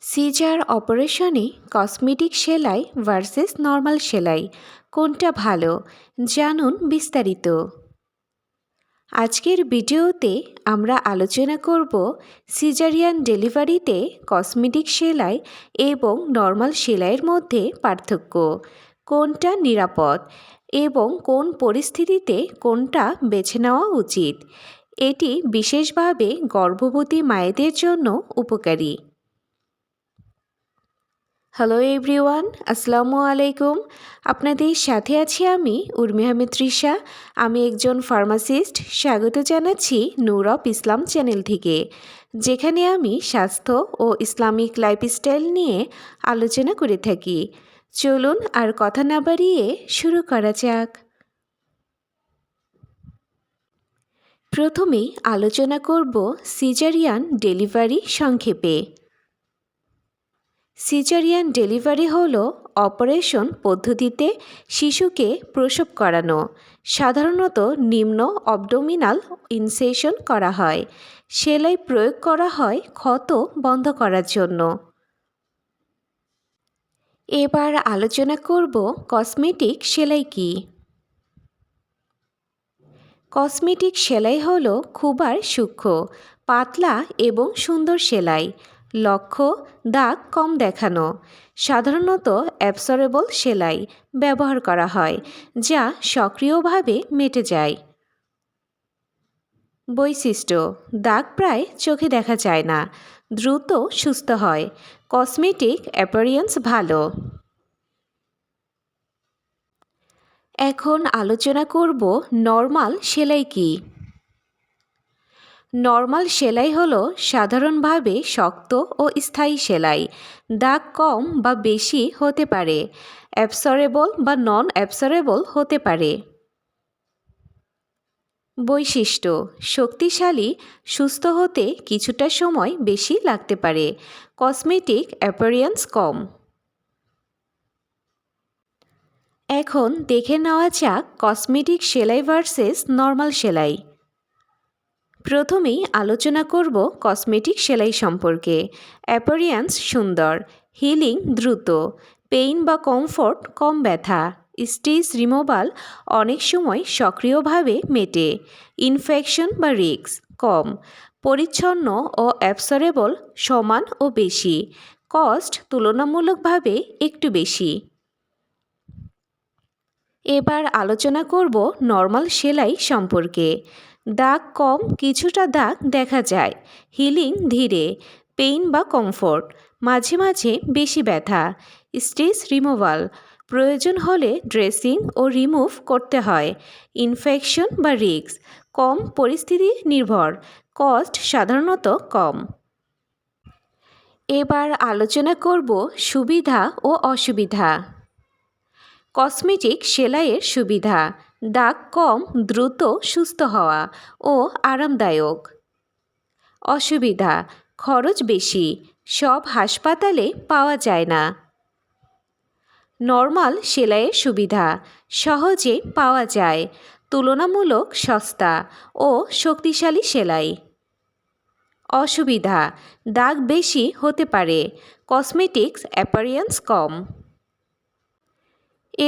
Caesar অপারেশনে cosmetic সেলাই versus normal সেলাই কোনটা ভালো জানুন বিস্তারিত। আজকের ভিডিওতে আমরা আলোচনা করব সিজারিয়ান ডেলিভারিতে কসমেটিক সেলাই এবং নর্মাল সেলাইয়ের মধ্যে পার্থক্য, কোনটা নিরাপদ এবং কোন পরিস্থিতিতে কোনটা বেছে নেওয়া উচিত। এটি বিশেষভাবে গর্ভবতী মায়েদের জন্য উপকারী। হ্যালো এভরিওয়ান, আসসালামু আলাইকুম। আপনাদের সাথে আছি আমি উর্মি আহমেদ তৃষা। আমি একজন ফার্মাসিস্ট। স্বাগত জানাচ্ছি নূর অফ ইসলাম চ্যানেল থেকে, যেখানে আমি স্বাস্থ্য ও ইসলামিক লাইফস্টাইল নিয়ে আলোচনা করে থাকি। চলুন আর কথা না বাড়িয়ে শুরু করা যাক। প্রথমেই আলোচনা করব সিজারিয়ান ডেলিভারি সংক্ষেপে। সিজারিয়ান ডেলিভারি হলো অপারেশন পদ্ধতিতে শিশুকে প্রসব করানো। সাধারণত নিম্ন অবডোমিনাল ইনসেশন করা হয়। সেলাই প্রয়োগ করা হয় ক্ষত বন্ধ করার জন্য। এবার আলোচনা করব কসমেটিক সেলাই কী। কসমেটিক সেলাই হলো খুবই সূক্ষ্ম, পাতলা এবং সুন্দর সেলাই। লক্ষ্য: দাগ কম দেখানো। সাধারণত অ্যাবসর্বেবল সেলাই ব্যবহার করা হয়, যা সক্রিয়ভাবে মেটে যায়। বৈশিষ্ট্য: দাগ প্রায় চোখে দেখা যায় না, দ্রুত সুস্থ হয়। কসমেটিক অ্যাপিয়ারেন্স ভালো। এখন আলোচনা করব নর্মাল সেলাই কী। নর্মাল সেলাই হলো সাধারণভাবে শক্ত ও স্থায়ী সেলাই। দাগ কম বা বেশি হতে পারে, অ্যাবসর্বেবল বা নন অ্যাবসর্বেবল হতে পারে। বৈশিষ্ট্য: শক্তিশালী, সুস্থ হতে কিছুটা সময় বেশি লাগতে পারে। কসমেটিক অ্যাপিয়ারেন্স কম। এখন দেখে নেওয়া যাক কসমেটিক সেলাই ভার্সেস নর্মাল সেলাই। প্রথমেই আলোচনা করব কসমেটিক সেলাই সম্পর্কে। অ্যাপিয়ারেন্স সুন্দর, হিলিং দ্রুত, পেইন বা কমফোর্ট কম, ব্যথা, স্টিচ রিমুভাল অনেক সময় সক্রিয়ভাবে মেটে, ইনফেকশন বা রিস্ক কম, পরিচ্ছন্ন ও অ্যাবসর্বেবল সমান ও বেশি, কস্ট তুলনামূলকভাবে একটু বেশি। এবার আলোচনা করব নর্মাল সেলাই সম্পর্কে। দাগ কম, কিছুটা দাগ দেখা যায়, হিলিং ধীরে, পেইন বা কমফোর্ট, মাঝে মাঝে বেশি ব্যথা, স্টিচ রিমুভাল, প্রয়োজন হলে ড্রেসিং ও রিমুভ করতে হয়, ইনফেকশন বা রিস্ক কম, পরিস্থিতি নির্ভর, কস্ট সাধারণত কম। এবার আলোচনা করব সুবিধা ও অসুবিধা। কসমেটিক সেলাইয়ের সুবিধা: দাগ কম, দ্রুত সুস্থ হওয়া ও আরামদায়ক। অসুবিধা: খরচ বেশি, সব হাসপাতালে পাওয়া যায় না। নর্মাল সেলাইয়ের সুবিধা: সহজে পাওয়া যায়, তুলনামূলক সস্তা ও শক্তিশালী সেলাই। অসুবিধা: দাগ বেশি হতে পারে, কসমেটিক্স অ্যাপিয়ারেন্স কম।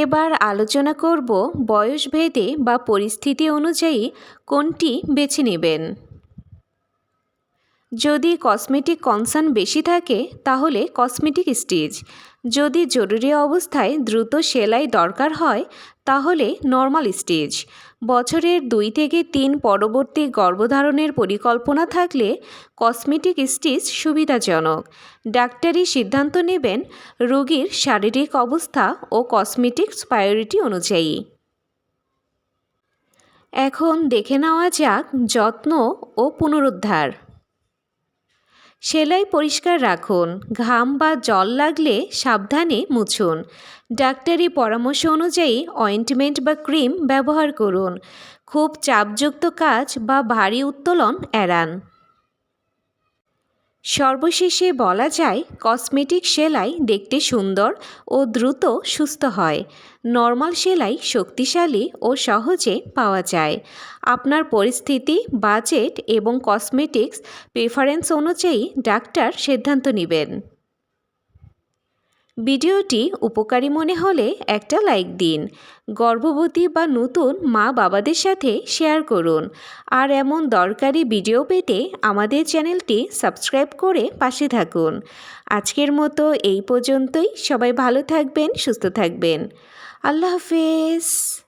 এবার আলোচনা করব বয়সভেদে বা পরিস্থিতি অনুযায়ী কোনটি বেছে নেবেন। যদি কসমেটিক কনসার্ন বেশি থাকে তাহলে কসমেটিক স্টিচ, যদি জরুরি অবস্থায় দ্রুত সেলাই দরকার হয় তাহলে নর্মাল স্টিচ, বছরের 2 থেকে 3 পরবর্তী গর্ভধারণের পরিকল্পনা থাকলে কসমেটিক স্টিচ সুবিধাজনক। ডাক্তারি সিদ্ধান্ত নেবেন রোগীর শারীরিক অবস্থা ও কসমেটিক্স প্রায়োরিটি অনুযায়ী। এখন দেখে নেওয়া যাক যত্ন ও পুনরুদ্ধার। সেলাই পরিষ্কার রাখুন, ঘাম বা জল লাগলে সাবধানে মুছুন। ডাক্তারি পরামর্শ অনুযায়ী অয়েন্টমেন্ট বা ক্রিম ব্যবহার করুন। খুব চাপযুক্ত কাজ বা ভারী উত্তোলন এড়ান। সর্বশেষে বলা যায় কসমেটিক সেলাই দেখতে সুন্দর ও দ্রুত সুস্থ হয়। নর্মাল সেলাই শক্তিশালী ও সহজে পাওয়া যায়। আপনার পরিস্থিতি, বাজেট এবং কসমেটিক্স প্রেফারেন্স অনুযায়ী ডাক্তার সিদ্ধান্ত নেবেন। ভিডিওটি উপকারী মনে হলে একটা লাইক দিন। গর্ভবতী বা নতুন মা বাবাদের সাথে শেয়ার করুন। আর এমন দরকারি ভিডিও পেতে আমাদের চ্যানেলটি সাবস্ক্রাইব করে পাশে থাকুন। আজকের মতো এই পর্যন্তই। সবাই ভালো থাকবেন, সুস্থ থাকবেন। আল্লাহ হাফেজ।